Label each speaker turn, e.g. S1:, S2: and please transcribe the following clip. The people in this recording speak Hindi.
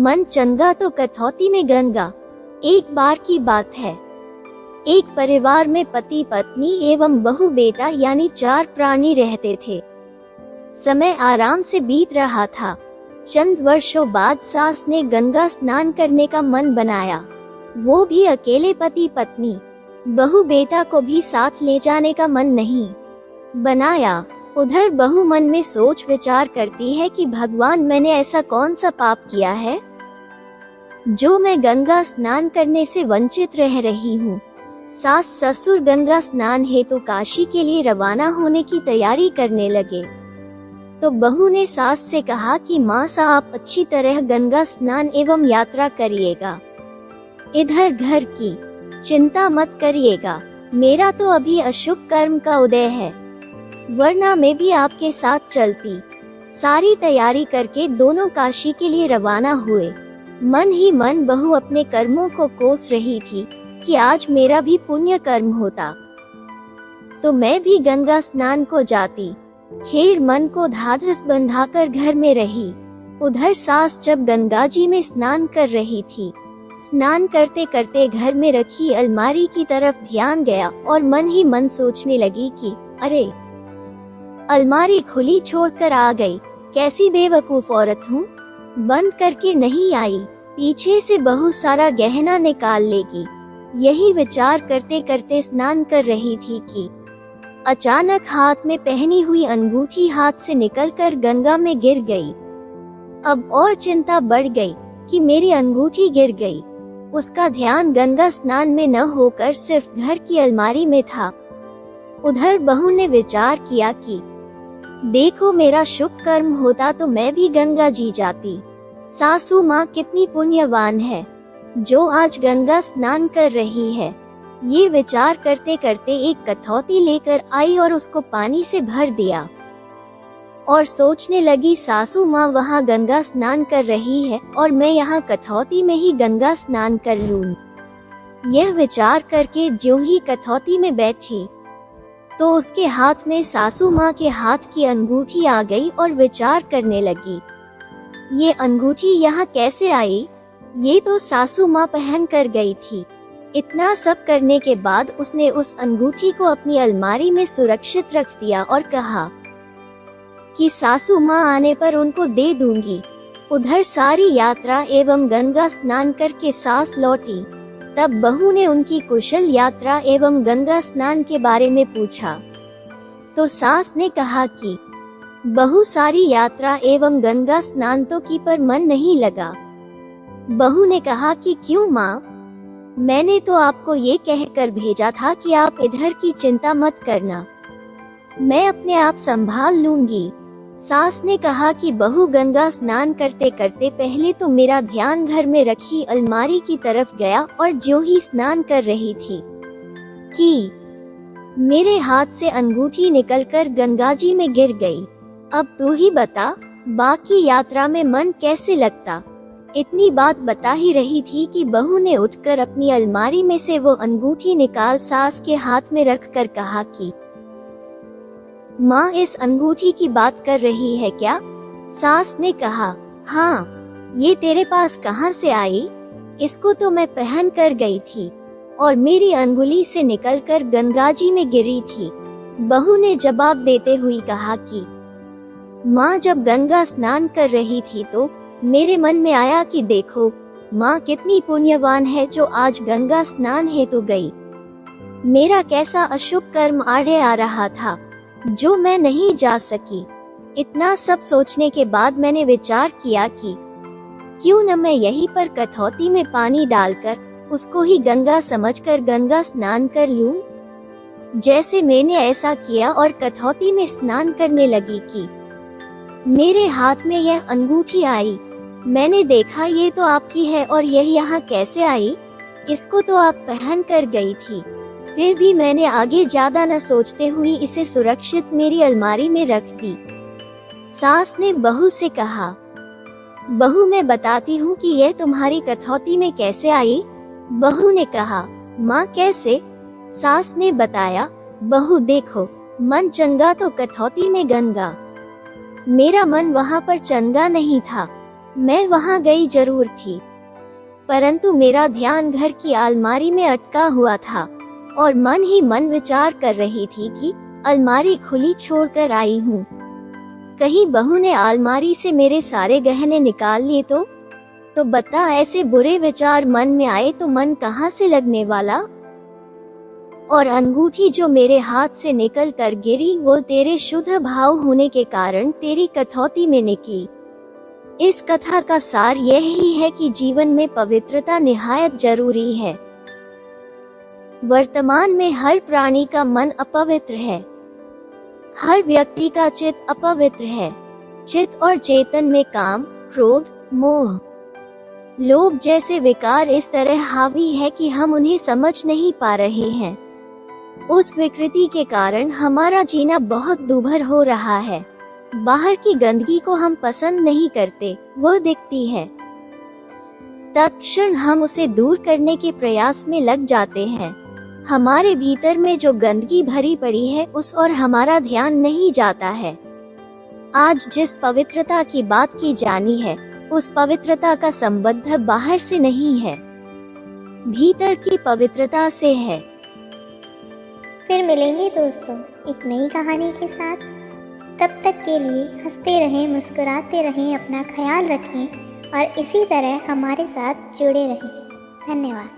S1: मन चंगा तो कठौती में गंगा। एक बार की बात है, एक परिवार में पति पत्नी एवं बहू बेटा यानी 4 प्राणी रहते थे। समय आराम से बीत रहा था। चंद वर्षों बाद सास ने गंगा स्नान करने का मन बनाया, वो भी अकेले पति पत्नी। बहू बेटा को भी साथ ले जाने का मन नहीं बनाया। उधर बहू मन में सोच विचार करती है कि भगवान, मैंने ऐसा कौन सा पाप किया है जो मैं गंगा स्नान करने से वंचित रह रही हूँ। सास ससुर गंगा स्नान हेतु काशी के लिए रवाना होने की तैयारी करने लगे तो बहू ने सास से कहा कि माँ आप अच्छी तरह गंगा स्नान एवं यात्रा करिएगा, इधर घर की चिंता मत करिएगा। मेरा तो अभी अशुभ कर्म का उदय है, वरना मैं भी आपके साथ चलती। सारी तैयारी करके दोनों काशी के लिए रवाना हुए। मन ही मन बहू अपने कर्मों को कोस रही थी कि आज मेरा भी पुण्य कर्म होता तो मैं भी गंगा स्नान को जाती। खैर मन को धाधस बंधाकर घर में रही। उधर सास जब गंगा जी में स्नान कर रही थी, स्नान करते करते घर में रखी अलमारी की तरफ ध्यान गया और मन ही मन सोचने लगी कि अरे, अलमारी खुली छोड़कर आ गई, कैसी बेवकूफ औरत हूँ, बंद करके नहीं आई, पीछे से बहुत सारा गहना निकाल लेगी। यही विचार करते करते स्नान कर रही थी कि अचानक हाथ में पहनी हुई अंगूठी हाथ से निकलकर गंगा में गिर गई। अब और चिंता बढ़ गई कि मेरी अंगूठी गिर गई। उसका ध्यान गंगा स्नान में न होकर सिर्फ घर की अलमारी में था। उधर बहू ने विचार किया कि देखो, मेरा शुभ कर्म होता तो मैं भी गंगा जी जाती। सासू माँ कितनी पुण्यवान है जो आज गंगा स्नान कर रही है। ये विचार करते करते एक कठौती लेकर आई और उसको पानी से भर दिया और सोचने लगी, सासू माँ वहाँ गंगा स्नान कर रही है और मैं यहाँ कठौती में ही गंगा स्नान कर लूँ। यह विचार करके ज्यों ही कठौती में बैठी तो उसके हाथ में सासू माँ के हाथ की अंगूठी आ गई और विचार करने लगी, ये अंगूठी यहाँ कैसे आई? ये तो सासू माँ पहन कर गई थी। इतना सब करने के बाद उसने उस अंगूठी को अपनी अलमारी में सुरक्षित रख दिया और कहा कि सासू माँ आने पर उनको दे दूंगी। उधर सारी यात्रा एवं गंगा स्नान करके सास लौटी। तब बहू ने उनकी कुशल यात्रा एवं गंगा स्नान के बारे में पूछा तो सास ने कहा कि बहू, सारी यात्रा एवं गंगा स्नान तो की पर मन नहीं लगा। बहू ने कहा कि क्यों माँ? मैंने तो आपको ये कहकर भेजा था कि आप इधर की चिंता मत करना, मैं अपने आप संभाल लूंगी। सास ने कहा कि बहू, गंगा स्नान करते करते पहले तो मेरा ध्यान घर में रखी अलमारी की तरफ गया और ज्यों ही स्नान कर रही थी कि मेरे हाथ से अंगूठी निकलकर गंगा जी में गिर गई। अब तू ही बता, बाकी यात्रा में मन कैसे लगता? इतनी बात बता ही रही थी कि बहू ने उठकर अपनी अलमारी में से वो अंगूठी निकाल सास के हाथ में रख कर कहा कि माँ, इस अंगूठी की बात कर रही है क्या? सास ने कहा, हाँ, ये तेरे पास कहाँ से आई? इसको तो मैं पहन कर गई थी और मेरी अंगुली से निकलकर गंगा जी में गिरी थी। बहू ने जवाब देते हुए कहा कि माँ, जब गंगा स्नान कर रही थी तो मेरे मन में आया कि देखो, माँ कितनी पुण्यवान है जो आज गंगा स्नान हेतु गई। मेरा कैसा अशुभ कर्म आड़े आ रहा था जो मैं नहीं जा सकी। इतना सब सोचने के बाद मैंने विचार किया कि क्यों न मैं यहीं पर कठौती में पानी डालकर उसको ही गंगा समझकर गंगा स्नान कर लूं। जैसे मैंने ऐसा किया और कठौती में स्नान करने लगी कि मेरे हाथ में यह अंगूठी आई। मैंने देखा, ये तो आपकी है और यह यहाँ कैसे आई? इसको तो आप पहन कर गई थी। फिर भी मैंने आगे ज्यादा न सोचते हुए इसे सुरक्षित मेरी अलमारी में रख दी। सास ने बहू से कहा, बहू, मैं बताती हूँ कि यह तुम्हारी कठौती में कैसे आई। बहू ने कहा, माँ कैसे? सास ने बताया, बहू देखो, मन चंगा तो कठौती में गंगा। मेरा मन वहाँ पर चंगा नहीं था। मैं वहां गई जरूर थी, परंतु मेरा ध्यान घर की अलमारी में अटका हुआ था और मन ही मन विचार कर रही थी कि अलमारी खुली छोड़कर आई हूँ। कहीं बहू ने अलमारी से मेरे सारे गहने निकाल लिए तो बता, ऐसे बुरे विचार मन में आए तो मन कहाँ से लगने वाला। और अंगूठी जो मेरे हाथ से निकल कर गिरी वो तेरे शुद्ध भाव होने के कारण तेरी कठौती में निकली। इस कथा का सार यही है कि जीवन में पवित्रता निहायत जरूरी है। वर्तमान में हर प्राणी का मन अपवित्र है, हर व्यक्ति का चित्त अपवित्र है। चित्त और चेतन में काम, क्रोध, मोह, लोभ जैसे विकार इस तरह हावी है कि हम उन्हें समझ नहीं पा रहे हैं। उस विकृति के कारण हमारा जीना बहुत दुभर हो रहा है। बाहर की गंदगी को हम पसंद नहीं करते, वह दिखती है, तत्क्षण हम उसे दूर करने के प्रयास में लग जाते हैं। हमारे भीतर में जो गंदगी भरी पड़ी है उस और हमारा ध्यान नहीं जाता है। आज जिस पवित्रता की बात की जानी है उस पवित्रता का संबंध बाहर से नहीं है, भीतर की पवित्रता से है।
S2: फिर मिलेंगे दोस्तों एक नई कहानी के साथ। तब तक के लिए हंसते रहें, मुस्कुराते रहें, अपना ख्याल रखें और इसी तरह हमारे साथ जुड़े रहें। धन्यवाद।